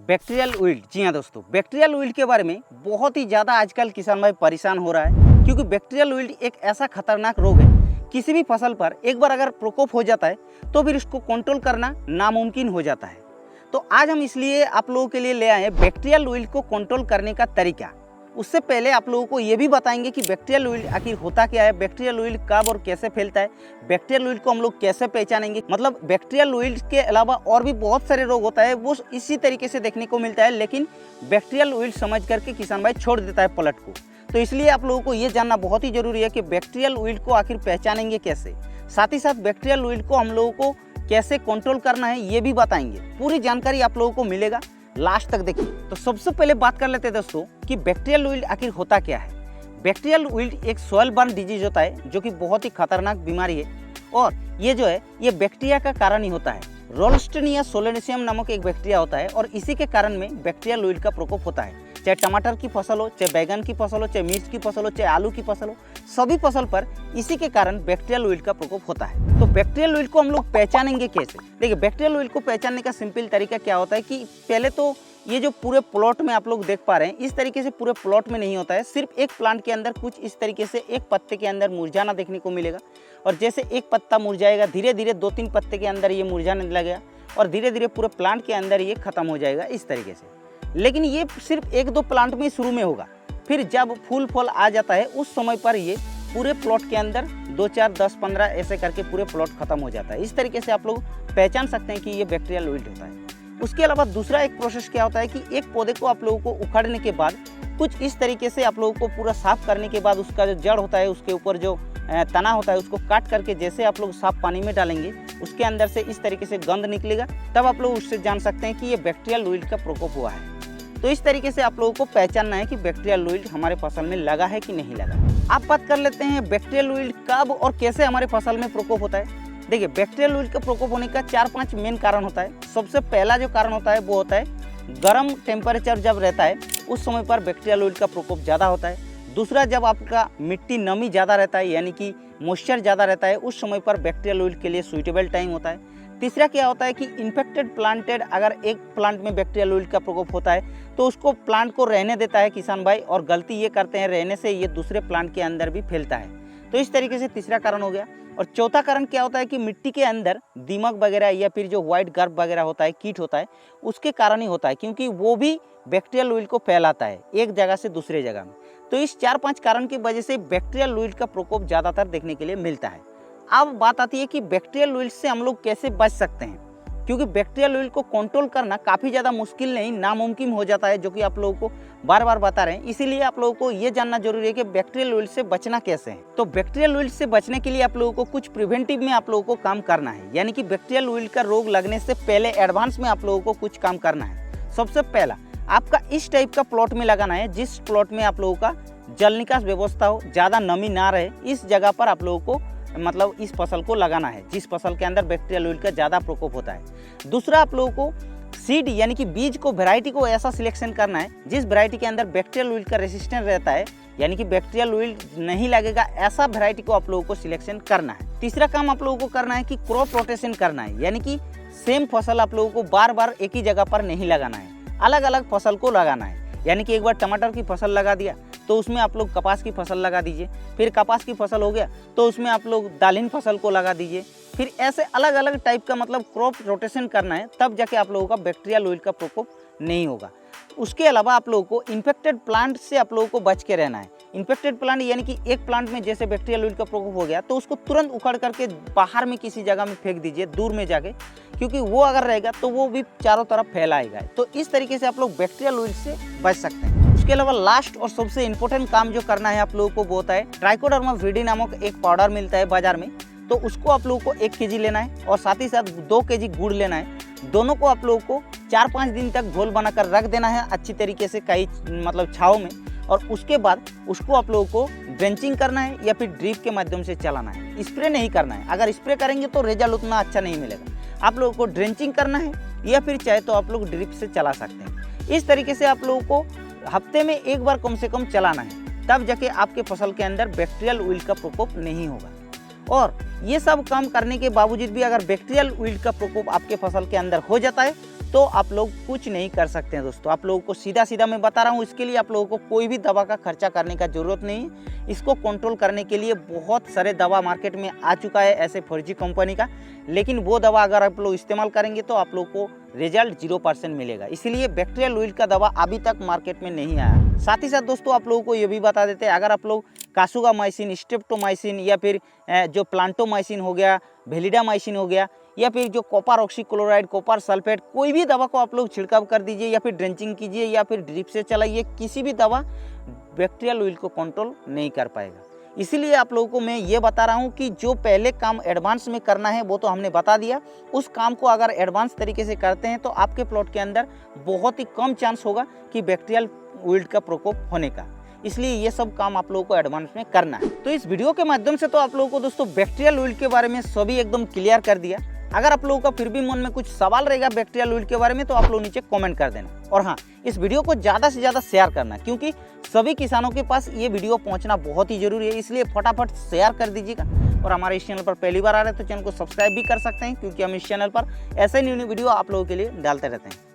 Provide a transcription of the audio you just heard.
Bacterial wilt. जी हाँ दोस्तों, bacterial wilt के बारे में बहुत ही ज़्यादा आजकल किसान भाई परेशान हो रहा है, क्योंकि बैक्टीरियल विल्ट एक ऐसा खतरनाक रोग है। किसी भी फसल पर एक बार अगर प्रकोप हो जाता है तो फिर इसको कंट्रोल करना नामुमकिन हो जाता है। तो आज हम इसलिए आप लोगों के लिए ले आए हैं बैक्टीरियल विल्ट को कंट्रोल करने का तरीका। उससे पहले आप लोगों को ये भी बताएंगे कि बैक्टीरियल विल्ट आखिर होता क्या है, बैक्टीरियल विल्ट कब और कैसे फैलता है, बैक्टीरियल विल्ट को हम लोग कैसे पहचानेंगे। मतलब बैक्टीरियल विल्ट के अलावा और भी बहुत सारे रोग होता है, वो इसी तरीके से देखने को मिलता है, लेकिन बैक्टीरियल विल्ट समझ करके किसान भाई छोड़ देता है पलट को। तो इसलिए आप लोगों को ये जानना बहुत ही जरूरी है कि बैक्टीरियल विल्ट को आखिर पहचानेंगे कैसे, साथ ही साथ बैक्टीरियल विल्ट को हम लोगों को कैसे कंट्रोल करना है ये भी बताएंगे। पूरी जानकारी आप लोगों को मिलेगा, लास्ट तक देखिए। तो सबसे पहले बात कर लेते हैं दोस्तों कि बैक्टीरियल विल्ट आखिर होता क्या है। बैक्टीरियल विल्ट एक सॉइल बर्न डिजीज होता है जो कि बहुत ही खतरनाक बीमारी है, और ये जो है ये बैक्टीरिया का कारण ही होता है। रोल्स्टेनिया सोलेनेसियम नामक एक बैक्टीरिया होता है और इसी के कारण में बैक्टीरियल विल्ट का प्रकोप होता है। चाहे टमाटर की फसल हो, चाहे बैगन की फसल हो, चाहे मिर्च की फसल हो, चाहे आलू की फसल हो, सभी फसल पर इसी के कारण बैक्टीरियल विल्ट का प्रकोप होता है। तो बैक्टीरियल विल्ट को हम लोग पहचानेंगे कैसे? देखिए, बैक्टीरियल विल्ट को पहचानने का सिंपल तरीका क्या होता है कि पहले तो ये जो पूरे प्लॉट में आप लोग देख पा रहे हैं, इस तरीके से पूरे प्लॉट में नहीं होता है। सिर्फ एक प्लांट के अंदर कुछ इस तरीके से एक पत्ते के अंदर मुरझाना देखने को मिलेगा, और जैसे एक पत्ता मुरझाएगा धीरे धीरे 2-3 पत्ते के अंदर ये मुरझाने लगेगा और धीरे धीरे पूरे प्लांट के अंदर ये खत्म हो जाएगा इस तरीके से। लेकिन ये सिर्फ 1-2 प्लांट में शुरू में होगा, फिर जब फूल फल आ जाता है उस समय पर ये पूरे प्लॉट के अंदर 2-4, 10-15 ऐसे करके पूरे प्लॉट खत्म हो जाता है। इस तरीके से आप लोग पहचान सकते हैं कि ये बैक्टीरियल विल्ट होता है। उसके अलावा दूसरा एक प्रोसेस क्या होता है कि एक पौधे को आप लोगों को उखाड़ने के बाद कुछ इस तरीके से आप लोगों को पूरा साफ करने के बाद उसका जो जड़ होता है, उसके ऊपर जो तना होता है, उसको काट करके जैसे आप लोग साफ पानी में डालेंगे उसके अंदर से इस तरीके से गंध निकलेगा, तब आप लोग उससे जान सकते हैं कि ये बैक्टीरियल विल्ट का प्रकोप हुआ है। तो इस तरीके से आप लोगों को पहचानना है कि बैक्टीरियल विल्ट हमारे फसल में लगा है कि नहीं लगा। आप बात कर लेते हैं बैक्टीरियल विल्ट कब और कैसे हमारे फसल में प्रकोप होता है। देखिए, बैक्टीरियल विल्ट का प्रकोप होने का 4-5 मेन कारण होता है। सबसे पहला जो कारण होता है वो होता है गर्म टेम्परेचर जब रहता है उस समय पर बैक्टीरियल विल्ट का प्रकोप ज़्यादा होता है। दूसरा, जब आपका मिट्टी नमी ज़्यादा रहता है यानी कि मॉइस्चर ज़्यादा रहता है, उस समय पर बैक्टीरियल विल्ट के लिए सूटेबल टाइम होता है। तीसरा क्या होता है कि इन्फेक्टेड प्लांटेड, अगर एक प्लांट में बैक्टीरियल विल्ट का प्रकोप होता है तो उसको प्लांट को रहने देता है किसान भाई, और गलती ये करते हैं रहने से ये दूसरे प्लांट के अंदर भी फैलता है। तो इस तरीके से तीसरा कारण हो गया। और चौथा कारण क्या होता है कि मिट्टी के अंदर दीमक वगैरह या फिर जो व्हाइट गर्भ वगैरह होता है, कीट होता है, उसके कारण ही होता है, क्योंकि वो भी बैक्टीरियल विल्ट को फैलाता है एक जगह से दूसरे जगह में। तो इस 4-5 कारण की वजह से बैक्टीरियल विल्ट का प्रकोप ज़्यादातर देखने के लिए मिलता है। अब बात आती है कि बैक्टीरियल विल्ट से हम लोग कैसे बच सकते हैं, क्योंकि बैक्टीरियल विल्ट को कंट्रोल करना काफ़ी ज़्यादा मुश्किल नहीं, नामुमकिन हो जाता है, जो कि आप लोगों को बार बार बता रहे हैं। इसीलिए आप लोगों को ये जानना जरूरी है कि बैक्टीरियल विल्ट से बचना कैसे है। तो बैक्टीरियल विल्ट से बचने के लिए आप लोगों को कुछ प्रिवेंटिव में आप लोगों को काम करना है, यानी कि बैक्टीरियल विल्ट का रोग लगने से पहले एडवांस में आप लोगों को कुछ काम करना है। सबसे पहला, आपका इस टाइप का प्लॉट में लगाना है जिस प्लॉट में आप लोगों का जल निकास व्यवस्था हो, ज़्यादा नमी ना रहे, इस जगह पर आप लोगों को मतलब इस फसल को लगाना है जिस फसल के अंदर बैक्टीरियल विल्ट का ज़्यादा प्रकोप होता है। दूसरा, आप लोगों को सीड यानी कि बीज को, वैरायटी को ऐसा सिलेक्शन करना है जिस वैरायटी के अंदर बैक्टीरियल विल्ट का रेसिस्टेंस रहता है, यानी कि बैक्टीरियल विल्ट नहीं लगेगा, ऐसा वैरायटी को आप लोगों को सिलेक्शन करना है। तीसरा काम आप लोगों को करना है कि क्रॉप रोटेशन करना है, यानी कि सेम फसल आप लोगों को बार बार एक ही जगह पर नहीं लगाना है, अलग अलग फसल को लगाना है। यानी कि एक बार टमाटर की फसल लगा दिया तो उसमें आप लोग कपास की फसल लगा दीजिए, फिर कपास की फसल हो गया तो उसमें आप लोग दालहन फसल को लगा दीजिए, फिर ऐसे अलग अलग टाइप का मतलब क्रॉप रोटेशन करना है, तब जाके आप लोगों का बैक्टीरियल विल्ट का प्रकोप नहीं होगा। उसके अलावा आप लोगों को इन्फेक्टेड प्लांट से आप लोगों को बच के रहना है। इन्फेक्टेड प्लांट यानी कि एक प्लांट में जैसे बैक्टीरियल विल्ट का प्रकोप हो गया तो उसको तुरंत उखाड़ करके बाहर में किसी जगह में फेंक दीजिए, दूर में जाके, क्योंकि वो अगर रहेगा तो वो भी चारों तरफ फैलाएगा। तो इस तरीके से आप लोग बैक्टीरियल विल्ट से बच सकते हैं। उसके अलावा लास्ट और सबसे इंपॉर्टेंट काम जो करना है आप लोगों को वो होता है ट्राइकोडर्मा विरिडी नामक एक पाउडर मिलता है बाजार में, तो उसको आप लोगों को 1 kg लेना है और साथ ही साथ 2 kg गुड़ लेना है। दोनों को आप लोगों को 4-5 दिन तक घोल बनाकर रख देना है अच्छी तरीके से कई मतलब छाँव में, और उसके बाद उसको आप लोगों को ड्रेंचिंग करना है या फिर ड्रिप के माध्यम से चलाना है। स्प्रे नहीं करना है, अगर स्प्रे करेंगे तो रिजल्ट उतना अच्छा नहीं मिलेगा। आप लोगों को ड्रेंचिंग करना है या फिर चाहे तो आप लोग ड्रिप से चला सकते हैं। इस तरीके से आप लोगों को हफ्ते में एक बार कम से कम चलाना है, तब जाके आपके फसल के अंदर बैक्टीरियल विल्ट का प्रकोप नहीं होगा। और ये सब काम करने के बावजूद भी अगर बैक्टीरियल विल्ट का प्रकोप आपके फसल के अंदर हो जाता है तो आप लोग कुछ नहीं कर सकते हैं दोस्तों। आप लोगों को सीधा सीधा मैं बता रहा हूँ, इसके लिए आप लोगों को कोई भी दवा का खर्चा करने का ज़रूरत नहीं है। इसको कंट्रोल करने के लिए बहुत सारे दवा मार्केट में आ चुका है ऐसे फर्जी कंपनी का, लेकिन वो दवा अगर आप लोग इस्तेमाल करेंगे तो आप लोग को रिजल्ट 0% मिलेगा। इसीलिए बैक्टीरियल विल्ट का दवा अभी तक मार्केट में नहीं आया। साथ ही साथ दोस्तों आप लोगों को ये भी बता देते हैं, अगर आप लोग कासुगामाइसिन, स्ट्रेप्टोमाइसिन या फिर जो प्लांटोमाइसिन हो गया, वेलिडामाइसिन हो गया, या फिर जो कॉपर ऑक्सीक्लोराइड, कॉपर सल्फेट, कोई भी दवा को आप लोग छिड़काव कर दीजिए या फिर ड्रेंचिंग कीजिए या फिर ड्रिप से चलाइए, किसी भी दवा बैक्टीरियल विल्ट को कंट्रोल नहीं कर पाएगा। इसीलिए आप लोगों को मैं ये बता रहा हूँ कि जो पहले काम एडवांस में करना है वो तो हमने बता दिया। उस काम को अगर एडवांस तरीके से करते हैं तो आपके प्लॉट के अंदर बहुत ही कम चांस होगा कि बैक्टीरियल विल्ट का प्रकोप होने का। इसलिए ये सब काम आप लोगों को एडवांस में करना है। तो इस वीडियो के माध्यम से तो आप लोगों को दोस्तों बैक्टीरियल विल्ट के बारे में सभी एकदम क्लियर कर दिया। अगर आप लोगों का फिर भी मन में कुछ सवाल रहेगा बैक्टीरियल विल्ट के बारे में तो आप लोग नीचे कमेंट कर देना। और हाँ, इस वीडियो को ज़्यादा से ज़्यादा शेयर करना, क्योंकि सभी किसानों के पास ये वीडियो पहुंचना बहुत ही जरूरी है। इसलिए फटाफट शेयर कर दीजिएगा। और हमारे इस चैनल पर पहली बार आ रहे हैं तो चैनल को सब्सक्राइब भी कर सकते हैं, क्योंकि हम इस चैनल पर ऐसे न्यू वीडियो आप लोगों के लिए डालते रहते हैं।